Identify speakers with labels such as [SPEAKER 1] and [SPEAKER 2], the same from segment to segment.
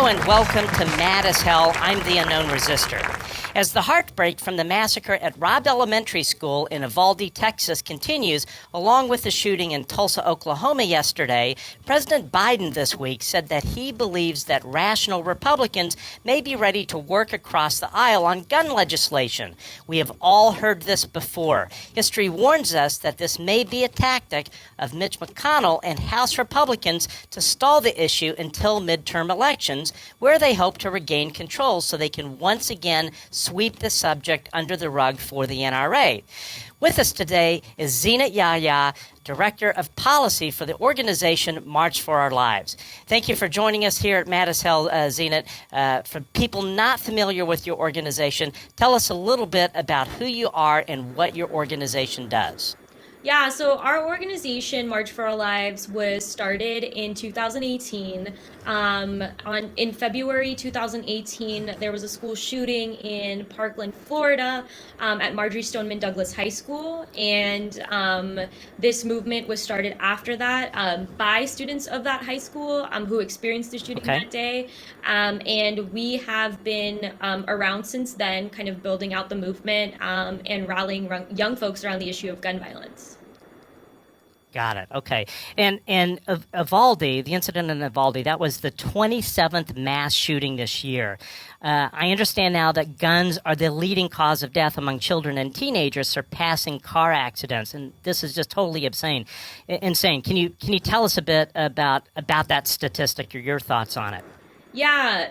[SPEAKER 1] and welcome to Mad as Hell. I'm the Unknown Resistor. As the heartbreak from the massacre at Robb Elementary School in Uvalde, Texas continues, along with the shooting in Tulsa, Oklahoma yesterday, President Biden this week said that he believes that rational Republicans may be ready to work across the aisle on gun legislation. We have all heard this before. History warns us that this may be a tactic of Mitch McConnell and House Republicans to stall the issue until midterm elections, where they hope to regain control so they can once again sweep the subject under the rug for the NRA. With us today is Zeenat Yahya, Director of Policy for the organization March for Our Lives. Thank you for joining us here at Mad as Hell, Zeenat. For people not familiar with your organization, tell us a little bit about who you are and what your organization does.
[SPEAKER 2] Yeah, so our organization, March for Our Lives, was started in 2018. In February 2018, there was a school shooting in Parkland, Florida, at Marjorie Stoneman Douglas High School, and this movement was started after that by students of that high school who experienced the shooting that day, and we have been around since then, kind of building out the movement and rallying young folks around the issue of gun violence.
[SPEAKER 1] Got it. Okay. And Uvalde, the incident in Uvalde, that was the 27th mass shooting this year. I understand now that guns are the leading cause of death among children and teenagers, surpassing car accidents. And this is just totally insane. Can you tell us a bit about that statistic or your thoughts on it?
[SPEAKER 2] Yeah,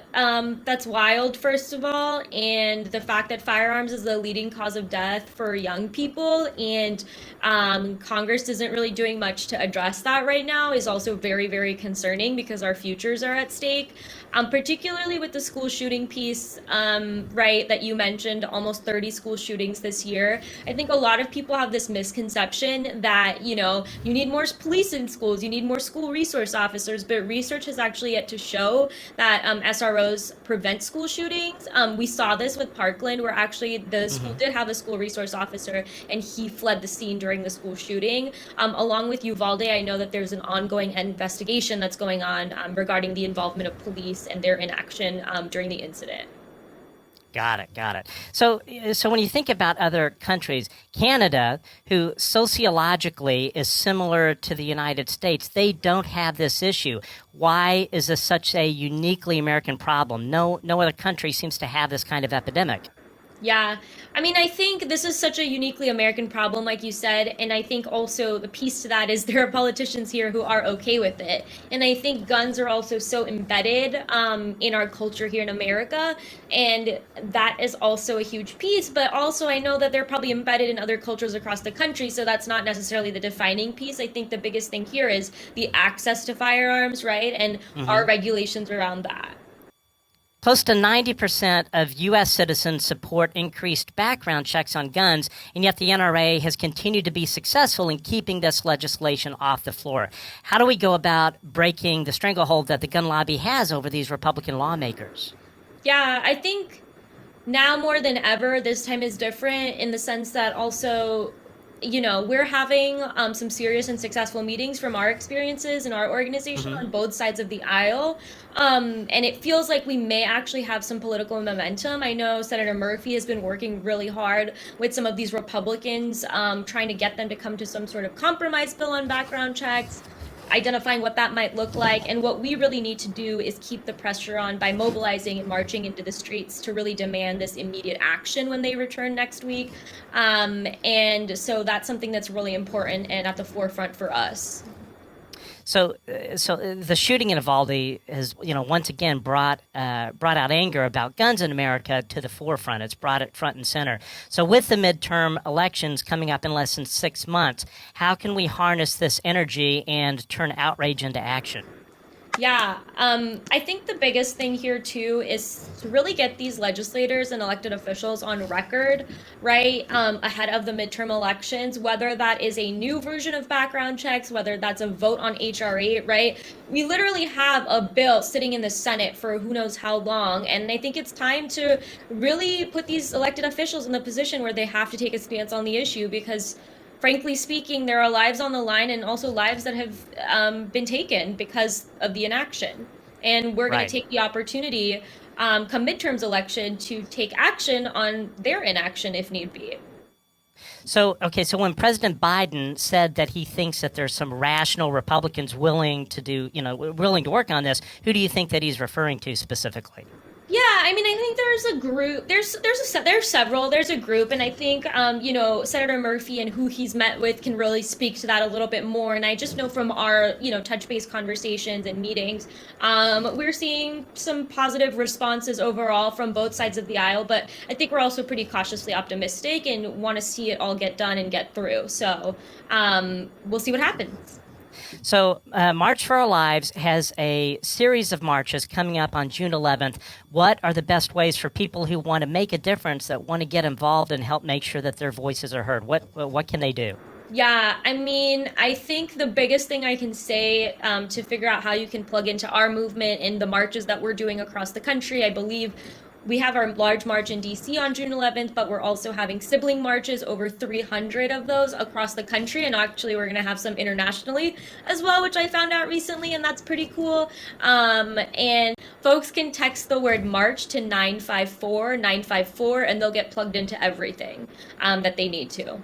[SPEAKER 2] that's wild, first of all, and the fact that firearms is the leading cause of death for young people, and Congress isn't really doing much to address that right now is also very, very concerning because our futures are at stake, particularly with the school shooting piece, right, that you mentioned, almost 30 school shootings this year. I think a lot of people have this misconception that, you need more police in schools, you need more school resource officers, but research has actually yet to show that SROs prevent school shootings. We saw this with Parkland, where actually the school did have a school resource officer, and he fled the scene during the school shooting. Along with Uvalde, I know that there's an ongoing investigation that's going on regarding the involvement of police and their inaction during the incident.
[SPEAKER 1] Got it. So when you think about other countries, Canada, who sociologically is similar to the United States, they don't have this issue. Why is this such a uniquely American problem? No other country seems to have this kind of epidemic.
[SPEAKER 2] Yeah, I mean, I think this is such a uniquely American problem, like you said, and I think also the piece to that is there are politicians here who are okay with it. And I think guns are also so embedded in our culture here in America, and that is also a huge piece, but also I know that they're probably embedded in other cultures across the country, so that's not necessarily the defining piece. I think the biggest thing here is the access to firearms, right, and our regulations around that.
[SPEAKER 1] Close to 90% of U.S. citizens support increased background checks on guns, and yet the NRA has continued to be successful in keeping this legislation off the floor. How do we go about breaking the stranglehold that the gun lobby has over these Republican lawmakers?
[SPEAKER 2] Yeah, I think now more than ever, this time is different in the sense that also, we're having some serious and successful meetings from our experiences in our organization on both sides of the aisle. And it feels like we may actually have some political momentum. I know Senator Murphy has been working really hard with some of these Republicans, trying to get them to come to some sort of compromise bill on background checks, identifying what that might look like. And what we really need to do is keep the pressure on by mobilizing and marching into the streets to really demand this immediate action when they return next week. And so that's something that's really important and at the forefront for us.
[SPEAKER 1] So the shooting in Uvalde has, once again brought out anger about guns in America to the forefront. It's brought it front and center. So with the midterm elections coming up in less than 6 months, how can we harness this energy and turn outrage into action?
[SPEAKER 2] Yeah, I think the biggest thing here too is to really get these legislators and elected officials on record, right, ahead of the midterm elections, whether that is a new version of background checks, whether that's a vote on HR 8, right? We literally have a bill sitting in the Senate for who knows how long, and I think it's time to really put these elected officials in the position where they have to take a stance on the issue because frankly speaking, there are lives on the line and also lives that have been taken because of the inaction. And we're going
[SPEAKER 1] Right.
[SPEAKER 2] to take the opportunity come midterms election to take action on their inaction if need be.
[SPEAKER 1] So, okay, so when President Biden said that he thinks that there's some rational Republicans willing to do, willing to work on this, who do you think that he's referring to specifically?
[SPEAKER 2] Yeah, I mean, I think there's a group. There's several. There's a group, and I think Senator Murphy and who he's met with can really speak to that a little bit more. And I just know from our touch base conversations and meetings, we're seeing some positive responses overall from both sides of the aisle. But I think we're also pretty cautiously optimistic and want to see it all get done and get through. So we'll see what happens.
[SPEAKER 1] So, March for Our Lives has a series of marches coming up on June 11th. What are the best ways for people who want to make a difference, that want to get involved and help make sure that their voices are heard? What can they do?
[SPEAKER 2] Yeah, I mean, I think the biggest thing I can say to figure out how you can plug into our movement and the marches that we're doing across the country, I believe we have our large march in DC on June 11th, but we're also having sibling marches, over 300 of those across the country. And actually, we're going to have some internationally as well, which I found out recently, and that's pretty cool. And folks can text the word March to 954, and they'll get plugged into everything that they need to.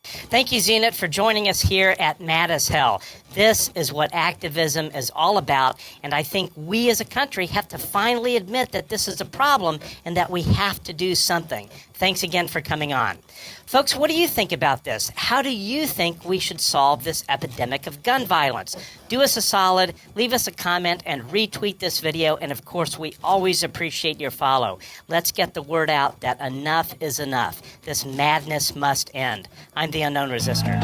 [SPEAKER 1] Thank you, Zeenat, for joining us here at Mad as Hell. This is what activism is all about, and I think we as a country have to finally admit that this is a problem and that we have to do something. Thanks again for coming on. Folks, what do you think about this? How do you think we should solve this epidemic of gun violence? Do us a solid, leave us a comment, and retweet this video. And of course, we always appreciate your follow. Let's get the word out that enough is enough. This madness must end. I'm the Unknown Resistor.